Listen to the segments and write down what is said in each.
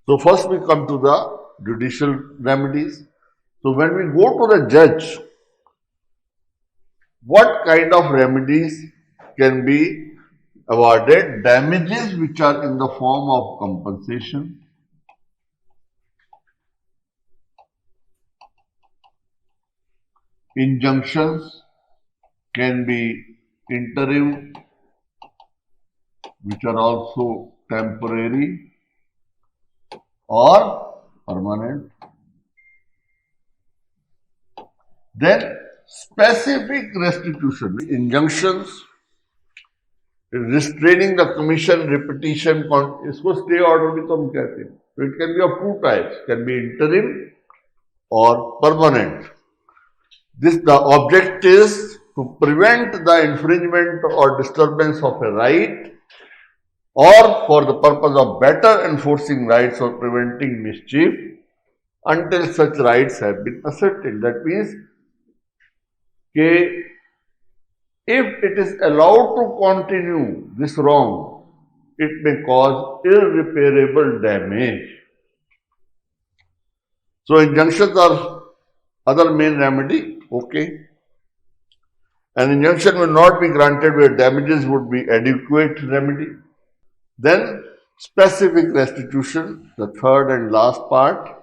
So first we come to the judicial remedies. So when we go to the judge, what kind of remedies can be awarded? Damages which are in the form of compensation, injunctions can be interim, which are also temporary or permanent. Then specific restitution, injunctions, restraining the commission, repetition, इसको stay order भी तो हम कहते हैं. So it can be of two types, can be interim or permanent. The object is to prevent the infringement or disturbance of a right, or for the purpose of better enforcing rights or preventing mischief until such rights have been ascertained. That means if it is allowed to continue this wrong, it may cause irreparable damage. So injunctions are other main remedy, okay. An injunction will not be granted where damages would be adequate remedy. Then specific restitution, the third and last part.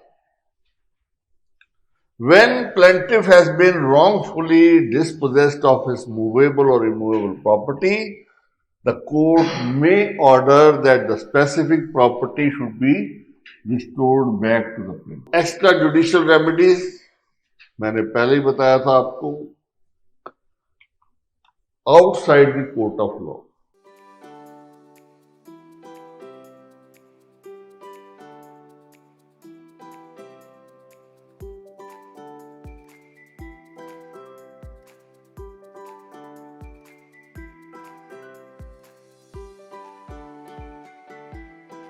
When plaintiff has been wrongfully dispossessed of his movable or immovable property, the court may order that the specific property should be restored back to the plaintiff. Extrajudicial remedies, मैंने पहले ही बताया था आपको, outside the court of law.